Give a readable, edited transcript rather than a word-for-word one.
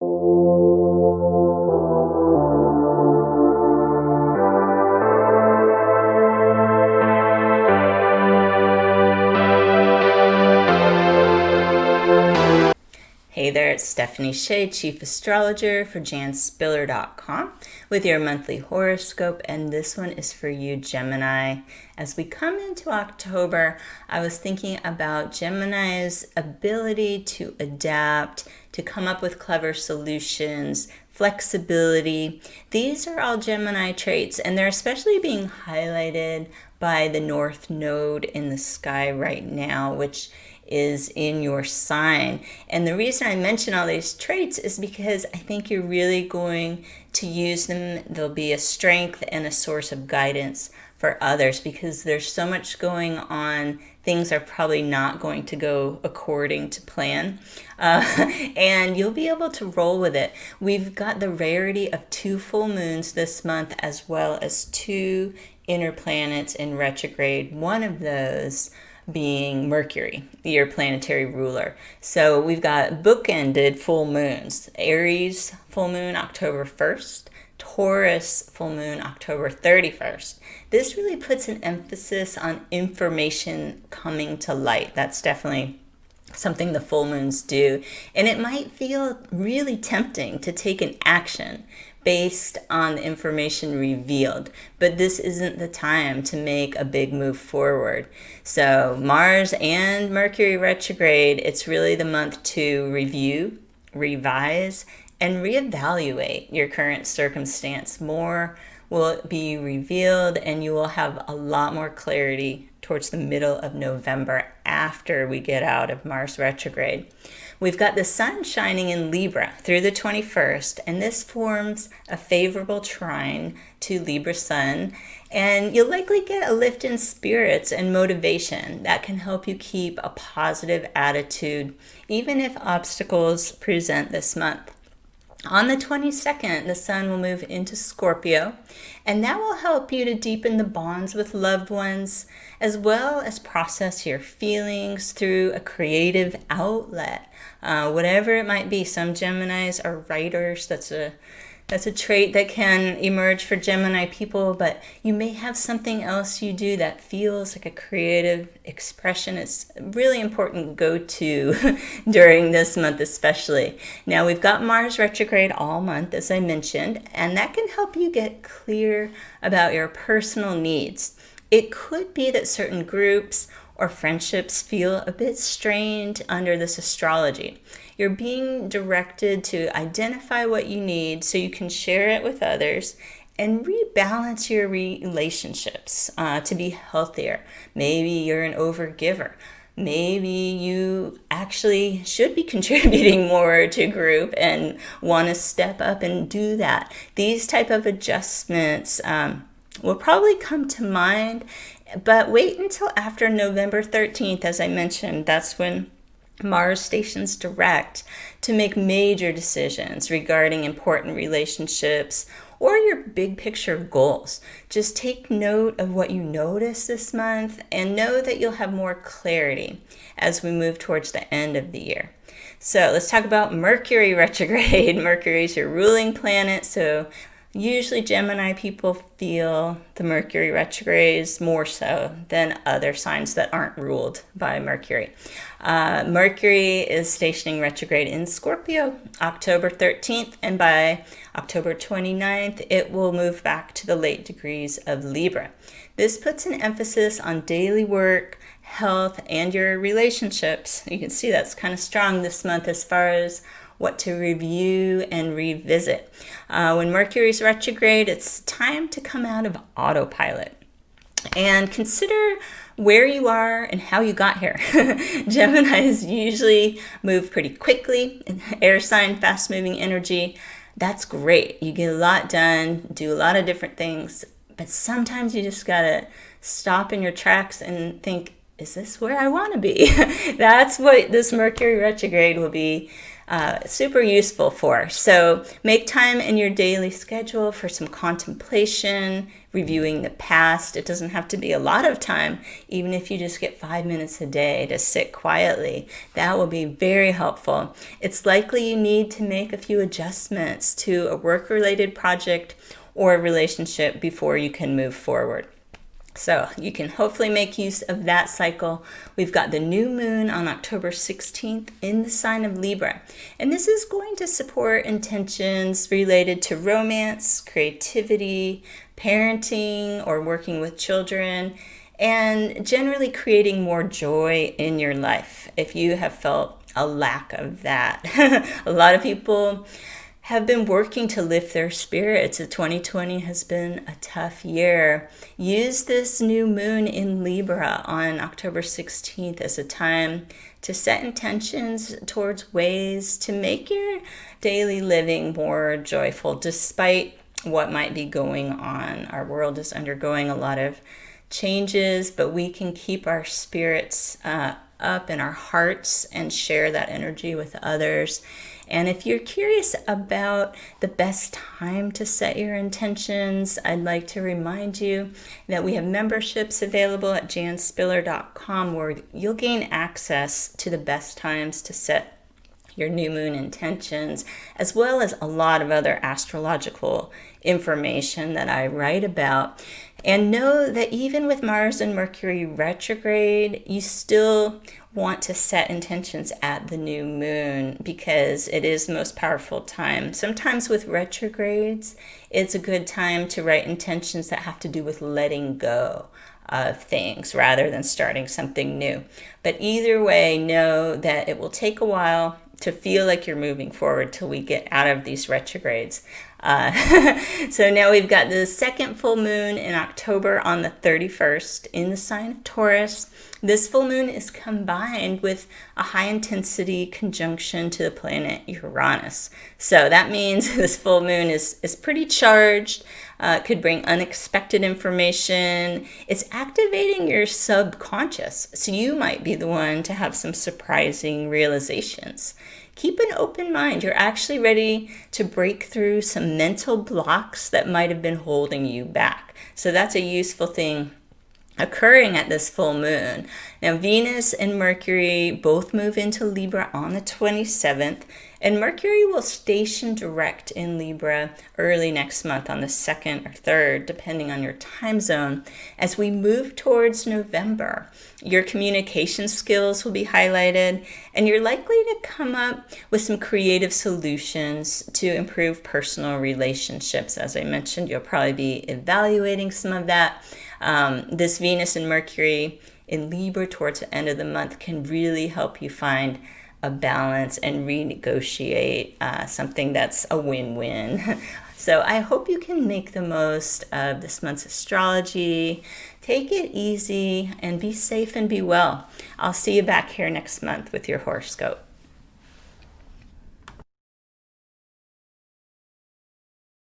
Hey there, it's Stephanie Shea, Chief Astrologer for janspiller.com with your monthly horoscope, and this one is for you, Gemini. As we come into October, I was thinking about Gemini's ability to adapt, to come up with clever solutions, flexibility. These are all Gemini traits, and they're especially being highlighted by the North Node in the sky right now, which is in your sign. And the reason I mention all these traits is because I think you're really going to use them. They'll be a strength and a source of guidance for others because there's so much going on. Things are probably not going to go according to plan. And you'll be able to roll with it. We've got the rarity of 2 full moons this month, as well as 2 inner planets in retrograde. One of those being Mercury, your planetary ruler. So we've got bookended full moons. Aries full moon October 1st, Taurus full moon October 31st. This really puts an emphasis on information coming to light. That's definitely something the full moons do. And it might feel really tempting to take an action based on the information revealed, but this isn't the time to make a big move forward. So Mars and Mercury retrograde, it's really the month to review, revise, and reevaluate your current circumstance. More will be revealed, and you will have a lot more clarity towards the middle of November after we get out of Mars retrograde. We've got the sun shining in Libra through the 21st, and this forms a favorable trine to Libra sun, and you'll likely get a lift in spirits and motivation that can help you keep a positive attitude even if obstacles present this month. On the 22nd, the sun will move into Scorpio, and that will help you to deepen the bonds with loved ones, as well as process your feelings through a creative outlet, whatever it might be. Some Geminis are writers. That's a trait that can emerge for Gemini people, but you may have something else you do that feels like a creative expression. It's really important go-to during this month especially. Now we've got Mars retrograde all month, as I mentioned, and that can help you get clear about your personal needs. It could be that certain groups or friendships feel a bit strained under this astrology. You're being directed to identify what you need so you can share it with others and rebalance your relationships to be healthier. Maybe you're an overgiver. Maybe you actually should be contributing more to a group and want to step up and do that. These type of adjustments will probably come to mind, but wait until after November 13th, as I mentioned. That's when Mars stations direct to make major decisions regarding important relationships or your big picture goals. Just take note of what you notice this month and know that you'll have more clarity as we move towards the end of the year. So let's talk about Mercury retrograde. Mercury is your ruling planet, so usually Gemini people feel the Mercury retrogrades more so than other signs that aren't ruled by Mercury. Mercury is stationing retrograde in Scorpio October 13th, and by October 29th, it will move back to the late degrees of Libra. This puts an emphasis on daily work, health, and your relationships. You can see that's kind of strong this month as far as what to review and revisit. When Mercury's retrograde, it's time to come out of autopilot and consider where you are and how you got here. Geminis usually move pretty quickly. Air sign, fast-moving energy. That's great. You get a lot done, do a lot of different things, but sometimes you just gotta stop in your tracks and think, is this where I want to be? That's what this Mercury retrograde will be super useful for. So make time in your daily schedule for some contemplation, reviewing the past. It doesn't have to be a lot of time, even if you just get 5 minutes a day to sit quietly. That will be very helpful. It's likely you need to make a few adjustments to a work-related project or a relationship before you can move forward. So you can hopefully make use of that cycle. We've got the new moon on October 16th in the sign of Libra. And this is going to support intentions related to romance, creativity, parenting, or working with children, and generally creating more joy in your life if you have felt a lack of that. A lot of people have been working to lift their spirits. 2020 has been a tough year. Use this new moon in Libra on October 16th as a time to set intentions towards ways to make your daily living more joyful, despite what might be going on. Our world is undergoing a lot of changes, but we can keep our spirits up in our hearts and share that energy with others. And if you're curious about the best time to set your intentions, I'd like to remind you that we have memberships available at janspiller.com where you'll gain access to the best times to set your new moon intentions, as well as a lot of other astrological information that I write about. And know that even with Mars and Mercury retrograde, you still want to set intentions at the new moon because it is the most powerful time. Sometimes with retrogrades, it's a good time to write intentions that have to do with letting go of things rather than starting something new. But either way, know that it will take a while to feel like you're moving forward till we get out of these retrogrades. So now we've got the second full moon in October on the 31st in the sign of Taurus. This full moon is combined with a high intensity conjunction to the planet Uranus. So that means this full moon is pretty charged, could bring unexpected information. It's activating your subconscious. So you might be the one to have some surprising realizations. Keep an open mind. You're actually ready to break through some mental blocks that might have been holding you back. So that's a useful thing occurring at this full moon. Now, Venus and Mercury both move into Libra on the 27th, and Mercury will station direct in Libra early next month on the 2nd or 3rd, depending on your time zone, as we move towards November. Your communication skills will be highlighted, and you're likely to come up with some creative solutions to improve personal relationships. As I mentioned, you'll probably be evaluating some of that. This Venus and Mercury in Libra towards the end of the month can really help you find a balance and renegotiate something that's a win-win. So I hope you can make the most of this month's astrology. Take it easy and be safe and be well. I'll see you back here next month with your horoscope.